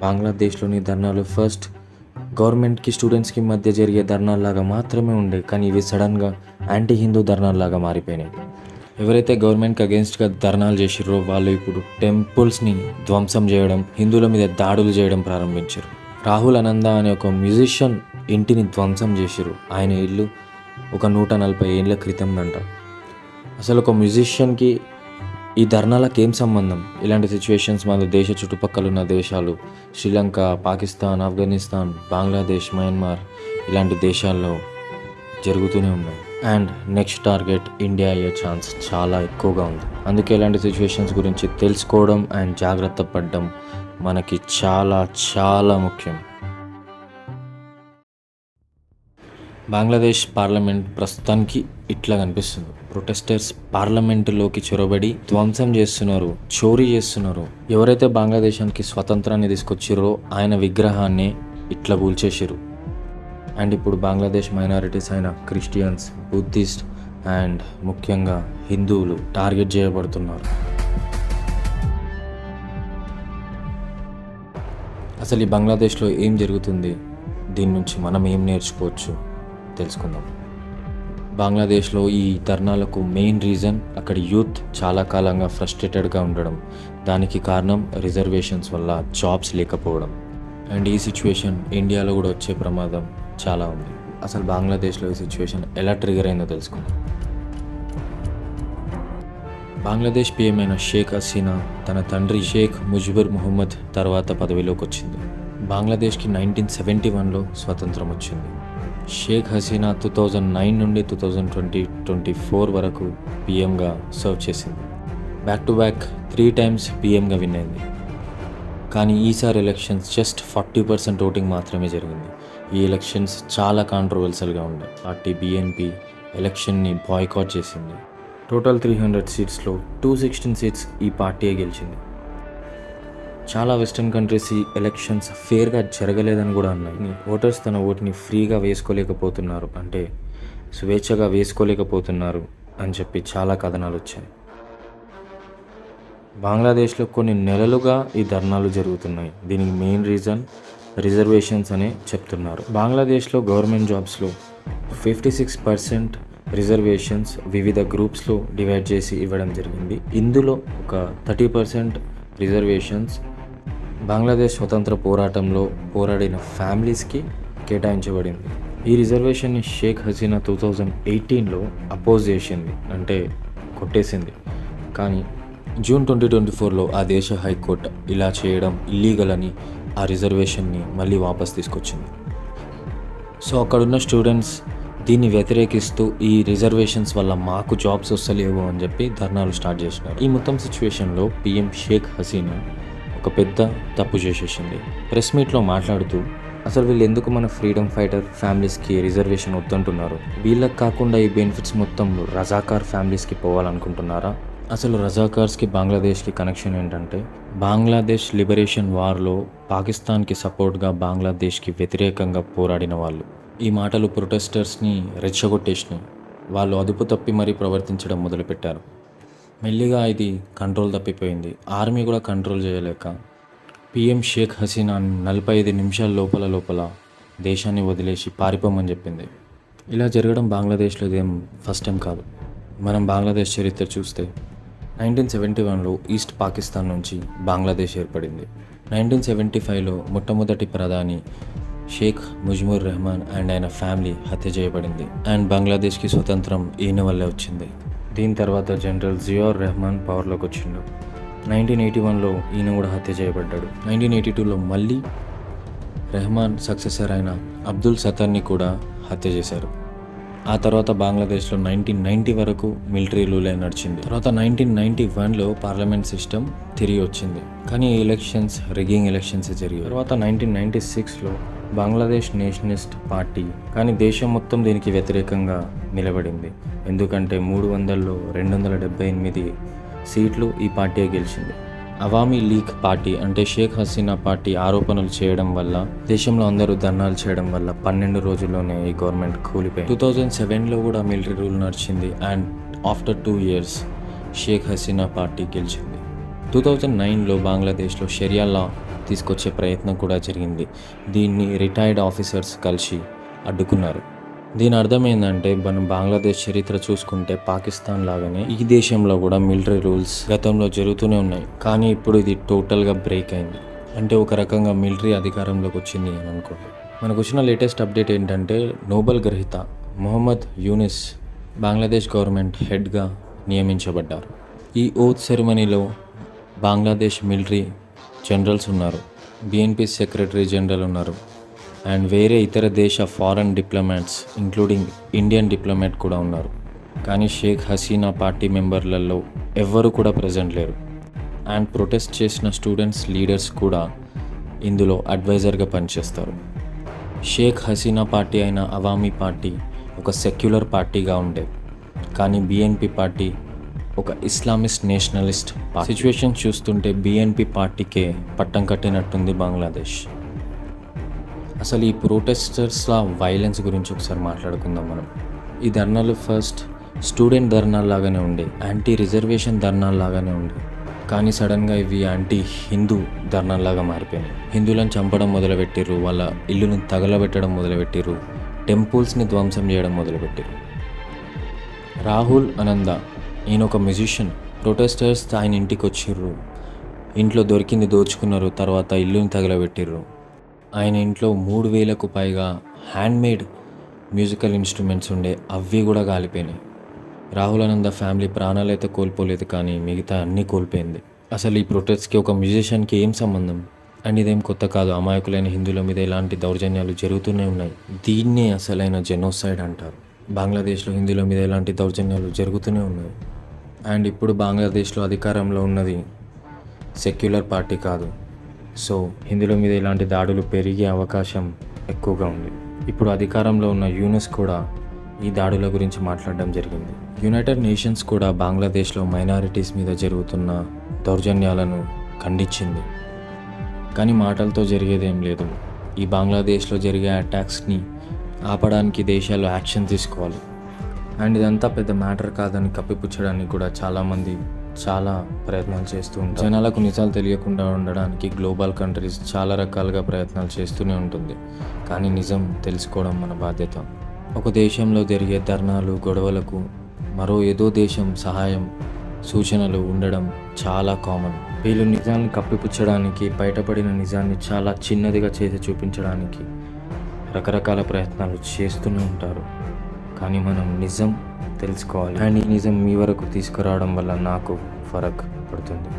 బంగ్లాదేశ్లోని ధర్నాలు ఫస్ట్ గవర్నమెంట్కి స్టూడెంట్స్కి మధ్య జరిగే ధర్నాల్లాగా మాత్రమే ఉండే, కానీ ఇవి సడన్గా యాంటీ హిందూ ధర్నాల్లాగా మారిపోయినాయి. ఎవరైతే గవర్నమెంట్కి అగెన్స్ట్గా ధర్నాలు చేసిర్రో వాళ్ళు ఇప్పుడు టెంపుల్స్ని ధ్వంసం చేయడం, హిందువుల మీద దాడులు చేయడం ప్రారంభించారు. రాహుల్ అనంద అనే ఒక మ్యూజిషియన్ ఇంటిని ధ్వంసం చేసిరు. ఆయన ఇల్లు ఒక 140 ఏళ్ళ క్రితం అంట. అసలు ఒక మ్యూజిషియన్కి ఈ ధర్నాలకు ఏం సంబంధం? ఇలాంటి సిచ్యువేషన్స్ మన దేశ చుట్టుపక్కల ఉన్న దేశాలు శ్రీలంక, పాకిస్తాన్, ఆఫ్ఘనిస్తాన్, బంగ్లాదేశ్, మయన్మార్ ఇలాంటి దేశాల్లో జరుగుతూనే ఉన్నాయి. అండ్ నెక్స్ట్ టార్గెట్ ఇండియా అయ్యే ఛాన్స్ చాలా ఎక్కువగా ఉంది. అందుకే ఇలాంటి సిచ్యువేషన్స్ గురించి తెలుసుకోవడం అండ్ జాగ్రత్త పడడం మనకి చాలా చాలా ముఖ్యం. బంగ్లాదేశ్ పార్లమెంట్ ప్రస్తుతానికి ఇట్లా కనిపిస్తుంది. ప్రొటెస్టర్స్ పార్లమెంటులోకి చొరబడి ధ్వంసం చేస్తున్నారు, చోరీ చేస్తున్నారు. ఎవరైతే బంగ్లాదేశానికి స్వతంత్రాన్ని తీసుకొచ్చిరో ఆయన విగ్రహాన్ని ఇట్లా కూల్చేసిరు. అండ్ ఇప్పుడు బంగ్లాదేశ్ మైనారిటీస్ అయిన క్రిస్టియన్స్, బుద్ధిస్ట్ అండ్ ముఖ్యంగా హిందువులు టార్గెట్ చేయబడుతున్నారు. అసలు ఈ బంగ్లాదేశ్లో ఏం జరుగుతుంది, దీని నుంచి మనం ఏం నేర్చుకోవచ్చు తెలుసుకుందాం. బంగ్లాదేశ్లో ఈ ధర్నాలకు మెయిన్ రీజన్ అక్కడ యూత్ చాలా కాలంగా ఫ్రస్ట్రేటెడ్గా ఉండడం. దానికి కారణం రిజర్వేషన్స్ వల్ల జాబ్స్ లేకపోవడం. అండ్ ఈ సిచ్యువేషన్ ఇండియాలో కూడా వచ్చే ప్రమాదం చాలా ఉంది. అసలు బంగ్లాదేశ్లో ఈ సిచ్యువేషన్ ఎలా ట్రిగర్ అయిందో తెలుసుకుందాం. బంగ్లాదేశ్ పీఎం అయిన షేక్ హసీనా తన తండ్రి షేక్ ముజిబుర్ మొహమ్మద్ తర్వాత పదవిలోకి వచ్చింది. బంగ్లాదేశ్కి 1971లో స్వతంత్రం వచ్చింది. షేక్ హసీనా 2009 నుండి 2024 వరకు పీఎంగా సర్వ్ చేసింది. బ్యాక్ టు బ్యాక్ 3 టైమ్స్ పీఎంగా విన్ అయింది. కానీ ఈసారి ఎలక్షన్స్ జస్ట్ 40% ఓటింగ్ మాత్రమే జరిగింది. ఈ ఎలక్షన్స్ చాలా కాంట్రవర్షియల్గా ఉండే. పార్టీ BNP ఎలక్షన్ని బాయ్కాట్ చేసింది. టోటల్ 300 సీట్స్లో 216 సీట్స్ ఈ పార్టీయే గెలిచింది. చాలా వెస్టర్న్ కంట్రీస్ ఈ ఎలక్షన్స్ ఫేర్గా జరగలేదని కూడా అన్నాయి. ఓటర్స్ తన ఓటుని ఫ్రీగా వేసుకోలేకపోతున్నారు, అంటే స్వేచ్ఛగా వేసుకోలేకపోతున్నారు అని చెప్పి చాలా కథనాలు వచ్చాయి. బంగ్లాదేశ్లో కొన్ని నెలలుగా ఈ ధర్నాలు జరుగుతున్నాయి. దీనికి మెయిన్ రీజన్ రిజర్వేషన్స్ అనే చెప్తున్నారు. బంగ్లాదేశ్లో గవర్నమెంట్ జాబ్స్లో 56% రిజర్వేషన్స్ వివిధ గ్రూప్స్లో డివైడ్ చేసి ఇవ్వడం జరిగింది. ఇందులో ఒక 30% రిజర్వేషన్స్ బంగ్లాదేశ్ స్వతంత్ర పోరాటంలో పోరాడిన ఫ్యామిలీస్కి కేటాయించబడింది. ఈ రిజర్వేషన్ని షేక్ హసీనా 2018లో అపోజ్ చేసింది, అంటే కొట్టేసింది. కానీ జూన్ 2024లో ఆ దేశ హైకోర్టు ఇలా చేయడం ఇల్లీగల్ అని ఆ రిజర్వేషన్ని మళ్ళీ వాపస్ తీసుకొచ్చింది. సో అక్కడున్న స్టూడెంట్స్ దీన్ని వ్యతిరేకిస్తూ ఈ రిజర్వేషన్స్ వల్ల మాకు జాబ్స్ వస్తలేవు అని చెప్పి ధర్నాలు స్టార్ట్ చేసినారు. ఈ మొత్తం సిచ్యువేషన్లో పీఎం షేక్ హసీనా ఒక పెద్ద తప్పు చేసేసింది. ప్రెస్ మీట్లో మాట్లాడుతూ అసలు వీళ్ళు ఎందుకు మన ఫ్రీడమ్ ఫైటర్ ఫ్యామిలీస్కి రిజర్వేషన్ వద్దంటున్నారు, వీళ్ళకి కాకుండా ఈ బెనిఫిట్స్ మొత్తం రజాకార్ ఫ్యామిలీస్కి పోవాలనుకుంటున్నారా? అసలు రజాకార్స్కి బంగ్లాదేశ్కి కనెక్షన్ ఏంటంటే, బంగ్లాదేశ్ లిబరేషన్ వార్లో పాకిస్తాన్కి సపోర్ట్గా బంగ్లాదేశ్కి వ్యతిరేకంగా పోరాడిన వాళ్ళు. ఈ మాటలు ప్రొటెస్టర్స్ని రెచ్చగొట్టేసినాయి. వాళ్ళు అదుపు తప్పి మరీ ప్రవర్తించడం మొదలుపెట్టారు. మెల్లిగా ఇది కంట్రోల్ తప్పిపోయింది. ఆర్మీ కూడా కంట్రోల్ చేయలేక పీఎం షేక్ హసీనా 45 నిమిషాల లోపల దేశాన్ని వదిలేసి పారిపోమని చెప్పింది. ఇలా జరగడం బంగ్లాదేశ్లో ఇదేం ఫస్ట్ టైం కాదు. మనం బంగ్లాదేశ్ చరిత్ర చూస్తే 1971లో ఈస్ట్ పాకిస్తాన్ నుంచి బంగ్లాదేశ్ ఏర్పడింది. 1975లో మొట్టమొదటి ప్రధాని షేక్ ముజిబుర్ రెహమాన్ అండ్ ఆయన ఫ్యామిలీ హత్య చేయబడింది. అండ్ బంగ్లాదేశ్కి స్వతంత్రం ఈయన వల్లే వచ్చింది. దీని తర్వాత జనరల్ జియార్ రెహమాన్ పవర్లోకి వచ్చిండు. 1981లో ఈయన కూడా హత్య చేయబడ్డాడు. 1982లో మళ్ళీ రెహమాన్ సక్సెసర్ అయిన అబ్దుల్ సత్తర్ని కూడా హత్య చేశారు. ఆ తర్వాత బంగ్లాదేశ్లో 1990 వరకు మిలిటరీ రూలే నడిచింది. తర్వాత 1991లో పార్లమెంట్ సిస్టమ్ తిరిగి వచ్చింది. కానీ ఈ ఎలక్షన్స్ రిగ్గింగ్ ఎలక్షన్స్ జరిగాయి. తర్వాత 1996లో బంగ్లాదేశ్ నేషనలిస్ట్ పార్టీ కానీ దేశం మొత్తం దీనికి వ్యతిరేకంగా నిలబడింది. ఎందుకంటే 300లో 278 సీట్లు ఈ పార్టీ గెలిచింది. అవామీ లీగ్ పార్టీ అంటే షేక్ హసీనా పార్టీ ఆరోపణలు చేయడం వల్ల, దేశంలో అందరూ ధర్నాలు చేయడం వల్ల 12 రోజుల్లోనే ఈ గవర్నమెంట్ కూలిపోయింది. 2007లో కూడా మిలిటరీ రూల్ నడిచింది. And after 2 years Sheikh Hasina party గెలిచింది. 2009లో బంగ్లాదేశ్లో షరియా లా తీసుకొచ్చే ప్రయత్నం కూడా జరిగింది. దీన్ని రిటైర్డ్ ఆఫీసర్స్ కలిసి అడ్డుకున్నారు. దీని అర్థం ఏంటంటే మనం బంగ్లాదేశ్ చరిత్ర చూసుకుంటే పాకిస్తాన్ లాగానే ఈ దేశంలో కూడా మిలిటరీ రూల్స్ గతంలో జరుగుతూనే ఉన్నాయి. కానీ ఇప్పుడు ఇది టోటల్గా బ్రేక్ అయింది. అంటే ఒక రకంగా మిలిటరీ అధికారంలోకి వచ్చింది అని అనుకోండి. మనకు వచ్చిన లేటెస్ట్ అప్డేట్ ఏంటంటే నోబెల్ గ్రహీత మొహమ్మద్ యూనిస్ బంగ్లాదేశ్ గవర్నమెంట్ హెడ్గా నియమించబడ్డారు. ఈ ఓత్ సెరమనీలో బంగ్లాదేశ్ మిలిటరీ జనరల్స్ ఉన్నారు, బిఎన్పి సెక్రటరీ జనరల్ ఉన్నారు, అండ్ వేరే ఇతర దేశ foreign diplomats including Indian diplomat కూడా ఉన్నారు. కానీ షేక్ హసీనా పార్టీ మెంబర్లలో ఎవ్వరు కూడా ప్రజెంట్ లేరు. అండ్ ప్రొటెస్ట్ చేసిన స్టూడెంట్స్ లీడర్స్ కూడా ఇందులో అడ్వైజర్గా పనిచేస్తారు. షేక్ హసీనా పార్టీ అయిన అవామీ పార్టీ ఒక సెక్యులర్ పార్టీగా ఉండేది, కానీ బిఎన్పి పార్టీ ఒక ఇస్లామిస్ట్ నేషనలిస్ట్ పార్టీ. సిచ్యువేషన్ చూస్తుంటే బిఎన్పి పార్టీకే పట్టం కట్టినట్టుంది బంగ్లాదేశ్. అసలు ఈ ప్రొటెస్టర్స్ల వైలెన్స్ గురించి ఒకసారి మాట్లాడుకుందాం మనం. ఈ ధర్నాలు ఫస్ట్ స్టూడెంట్ ధర్నాలు లాగానే ఉండే, యాంటీ రిజర్వేషన్ ధర్నాలు లాగానే ఉండే, కానీ సడన్గా ఇవి యాంటీ హిందూ ధర్నాల్లాగా మారిపోయినాయి. హిందువులను చంపడం మొదలుపెట్టిర్రు, వాళ్ళ ఇల్లును తగలబెట్టడం మొదలుపెట్టిర్రు, టెంపుల్స్ని ధ్వంసం చేయడం మొదలుపెట్టిర్రు. రాహుల్ అనంద ఈయన ఒక మ్యూజిషియన్. ప్రొటెస్టర్స్ ఆయన ఇంటికి వచ్చిర్రు, ఇంట్లో దొరికింది దోచుకున్నారు, తర్వాత ఇల్లుని తగలబెట్టిర్రు. ఆయన ఇంట్లో 3,000కు పైగా హ్యాండ్మేడ్ మ్యూజికల్ ఇన్స్ట్రుమెంట్స్ ఉండే, అవి కూడా కాలిపోయినాయి. రాహుల్ ఆనంద ఫ్యామిలీ ప్రాణాలైతే కోల్పోలేదు, కానీ మిగతా అన్నీ కోల్పోయింది. అసలు ఈ ప్రొటెస్ట్కి ఒక మ్యూజిషియన్కి ఏం సంబంధం? అండ్ ఇదేం కొత్త కాదు, అమాయకులైన హిందువుల మీద ఇలాంటి దౌర్జన్యాలు జరుగుతూనే ఉన్నాయి. దీన్నే అసలైన జెనోసైడ్ అంటారు. బంగ్లాదేశ్లో హిందువుల మీద ఇలాంటి దౌర్జన్యాలు జరుగుతూనే ఉన్నాయి. అండ్ ఇప్పుడు బంగ్లాదేశ్లో అధికారంలో ఉన్నది సెక్యులర్ పార్టీ కాదు, సో హిందువుల మీద ఇలాంటి దాడులు పెరిగే అవకాశం ఎక్కువగా ఉంది. ఇప్పుడు అధికారంలో ఉన్న యూనిస్ కూడా ఈ దాడుల గురించి మాట్లాడడం జరిగింది. యునైటెడ్ నేషన్స్ కూడా బంగ్లాదేశ్లో మైనారిటీస్ మీద జరుగుతున్న దౌర్జన్యాలను ఖండించింది. కానీ మాటలతో జరిగేదేం లేదు. ఈ బంగ్లాదేశ్లో జరిగే అటాక్స్ని ఆపడానికి దేశాలు యాక్షన్ తీసుకోవాలి. అండ్ ఇదంతా పెద్ద మ్యాటర్ కాదని కప్పిపుచ్చడానికి కూడా చాలామంది చాలా ప్రయత్నాలు చేస్తూ ఉంటారు. జనాలకు నిజాలు తెలియకుండా ఉండడానికి గ్లోబల్ కంట్రీస్ చాలా రకాలుగా ప్రయత్నాలు చేస్తూనే ఉంటుంది. కానీ నిజం తెలుసుకోవడం మన బాధ్యత. ఒక దేశంలో జరిగే ధర్నాలు గొడవలకు మరో ఏదో దేశం సహాయం సూచనలు ఉండడం చాలా కామన్. వీళ్ళు నిజాన్ని కప్పిపుచ్చడానికి, బయటపడిన నిజాన్ని చాలా చిన్నదిగా చేసి చూపించడానికి రకరకాల ప్రయత్నాలు చేస్తూనే ఉంటారు. కానీ మనం నిజం తెలుసుకోవాలి. అండ్ ఈ నిజం మీ వరకు తీసుకురావడం వల్ల నాకు ఫరక్ పడుతుంది.